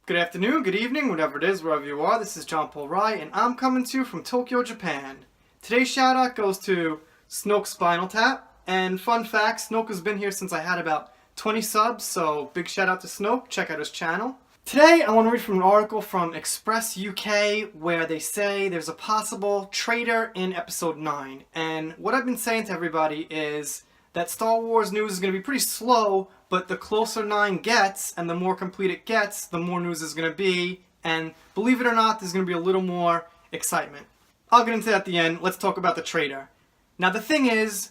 Good afternoon, good evening, whatever it is, wherever you are. This is John Paul Rai, and I'm coming to you from Tokyo, Japan. Today's shout out goes to Snoke Spinal Tap. And fun fact, Snoke has been here since I had about 20 subs, so big shout out to Snoke. Check out his channel. Today, I want to read from an article from Express UK where they say there's a possible traitor in episode 9. And what I've been saying to everybody is that Star Wars news is going to be pretty slow, but the closer 9 gets and the more complete it gets, the more news is going to be. And believe it or not, there's going to be a little more excitement. I'll get into that at the end. Let's talk about the traitor. Now the thing is,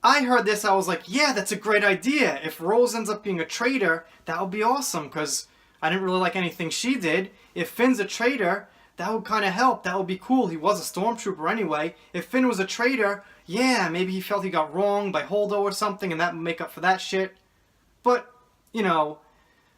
I heard this, I was like, yeah, that's a great idea. If Rose ends up being a traitor, that would be awesome, because I didn't really like anything she did. If Finn's a traitor, that would kind of help. That would be cool. He was a stormtrooper anyway. If Finn was a traitor, yeah, maybe he felt he got wronged by Holdo or something, and that would make up for that shit. But, you know,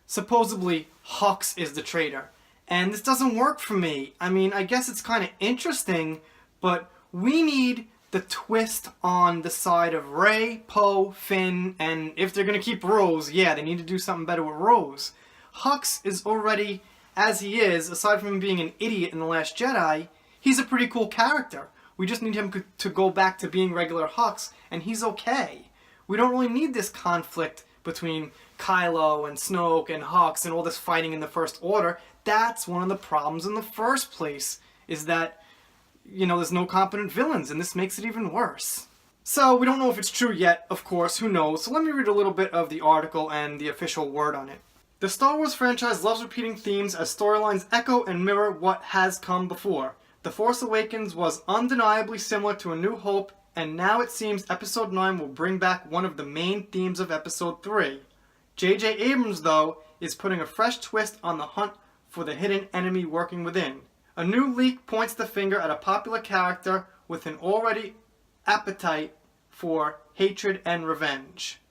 supposedly Hux is the traitor. And this doesn't work for me. I mean, I guess it's kind of interesting, but we need the twist on the side of Rey, Poe, Finn, and if they're going to keep Rose, yeah, they need to do something better with Rose. Hux is already, as he is, aside from him being an idiot in The Last Jedi, he's a pretty cool character. We just need him to go back to being regular Hux, and he's okay. We don't really need this conflict between Kylo and Snoke and Hux and all this fighting in the First Order. That's one of the problems in the first place, is that, you know, there's no competent villains, and this makes it even worse. So, we don't know if it's true yet, of course, who knows. So let me read a little bit of the article and the official word on it. The Star Wars franchise loves repeating themes as storylines echo and mirror what has come before. The Force Awakens was undeniably similar to A New Hope, and now it seems Episode 9 will bring back one of the main themes of Episode 3. J.J. Abrams, though, is putting a fresh twist on the hunt for the hidden enemy working within. A new leak points the finger at a popular character with an already appetite for hatred and revenge.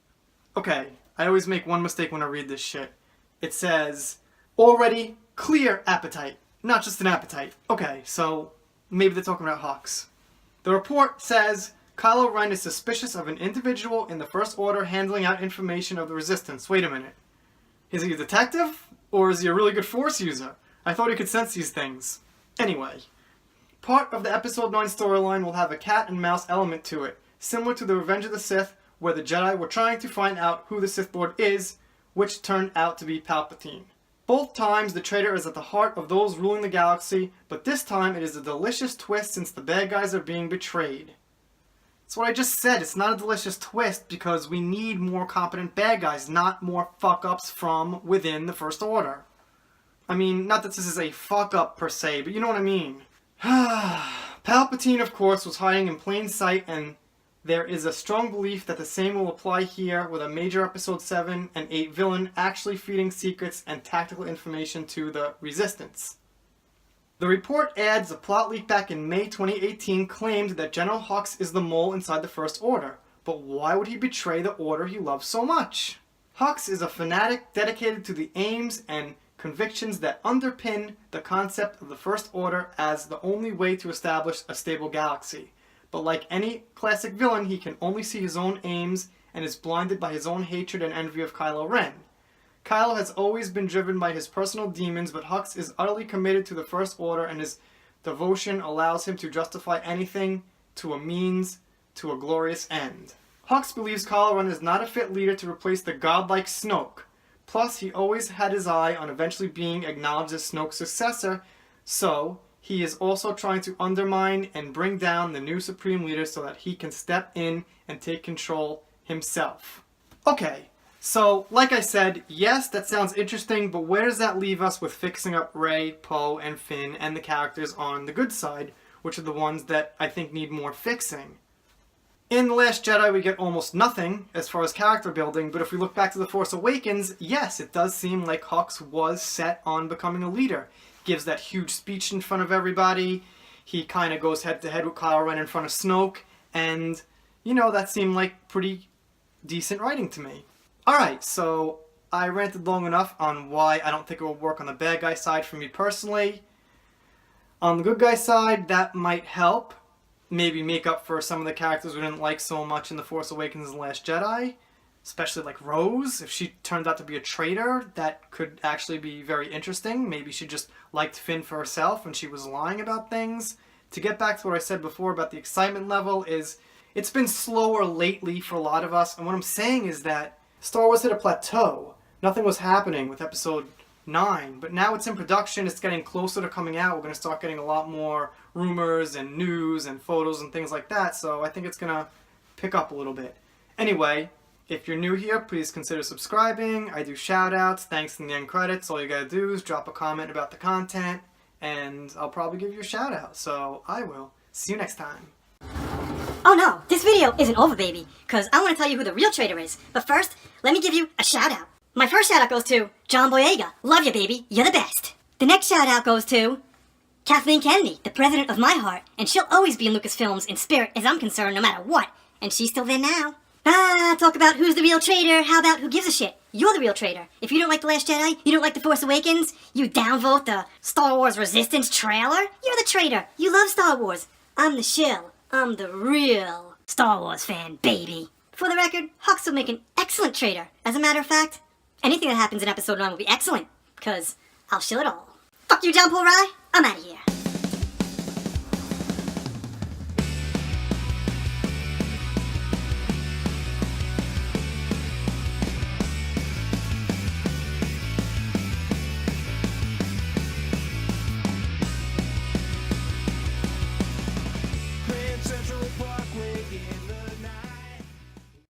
Okay, I always make one mistake when I read this shit. It says, already clear appetite, not just an appetite. Okay, so maybe they're talking about Hux. The report says, Kylo Ren is suspicious of an individual in the First Order handling out information of the Resistance. Wait a minute. Is he a detective? Or is he a really good Force user? I thought he could sense these things. Anyway, part of the Episode 9 storyline will have a cat and mouse element to it, similar to the Revenge of the Sith, where the Jedi were trying to find out who the Sith Lord is, which turned out to be Palpatine. Both times the traitor is at the heart of those ruling the galaxy, but this time it is a delicious twist since the bad guys are being betrayed. That's what I just said, it's not a delicious twist because we need more competent bad guys, not more fuck-ups from within the First Order. I mean, not that this is a fuck-up per se, but you know what I mean. Palpatine, of course, was hiding in plain sight, and there is a strong belief that the same will apply here with a major Episode 7 and 8 villain actually feeding secrets and tactical information to the Resistance. The report adds a plot leak back in May 2018 claimed that General Hux is the mole inside the First Order, but why would he betray the Order he loves so much? Hux is a fanatic dedicated to the aims and convictions that underpin the concept of the First Order as the only way to establish a stable galaxy. But like any classic villain, he can only see his own aims and is blinded by his own hatred and envy of Kylo Ren. Kylo has always been driven by his personal demons, but Hux is utterly committed to the First Order, and his devotion allows him to justify anything to a means to a glorious end. Hux believes Kylo Ren is not a fit leader to replace the godlike Snoke. Plus, he always had his eye on eventually being acknowledged as Snoke's successor, so he is also trying to undermine and bring down the new Supreme Leader so that he can step in and take control himself. Okay, so like I said, yes, that sounds interesting, but where does that leave us with fixing up Rey, Poe, and Finn and the characters on the good side, which are the ones that I think need more fixing? In The Last Jedi, we get almost nothing as far as character building, but if we look back to The Force Awakens, yes, it does seem like Hux was set on becoming a leader. Gives that huge speech in front of everybody, he kind of goes head to head with Kylo Ren in front of Snoke, and, you know, that seemed like pretty decent writing to me. Alright, so I ranted long enough on why I don't think it will work on the bad guy side for me personally. On the good guy side, that might help. Maybe make up for some of the characters we didn't like so much in The Force Awakens and The Last Jedi. especially like Rose. If she turns out to be a traitor, that could actually be very interesting. Maybe she just liked Finn for herself and she was lying about things. To get back to what I said before about the excitement level is, it's been slower lately for a lot of us, and what I'm saying is that Star Wars hit a plateau. Nothing was happening with episode 9, but now it's in production, it's getting closer to coming out. We're going to start getting a lot more rumors and news and photos and things like that, so I think it's going to pick up a little bit. Anyway, if you're new here, please consider subscribing. I do shout-outs, thanks in the end credits. All you gotta do is drop a comment about the content, and I'll probably give you a shout-out, so I will. See you next time. Oh no, this video isn't over, baby, because I want to tell you who the real traitor is. But first, let me give you a shout-out. My first shout-out goes to John Boyega. Love you, baby. You're the best. The next shout-out goes to Kathleen Kennedy, the president of my heart, and she'll always be in Lucasfilms in spirit as I'm concerned no matter what. And she's still there now. Talk about who's the real traitor. How about who gives a shit? You're the real traitor. If you don't like The Last Jedi, you don't like The Force Awakens, you downvote the Star Wars Resistance trailer, you're the traitor. You love Star Wars. I'm the shill. I'm the real Star Wars fan, baby. For the record, Hux will make an excellent traitor. As a matter of fact, anything that happens in episode 9 will be excellent, because I'll shill it all. Fuck you, John Paul Rye. I'm out of here.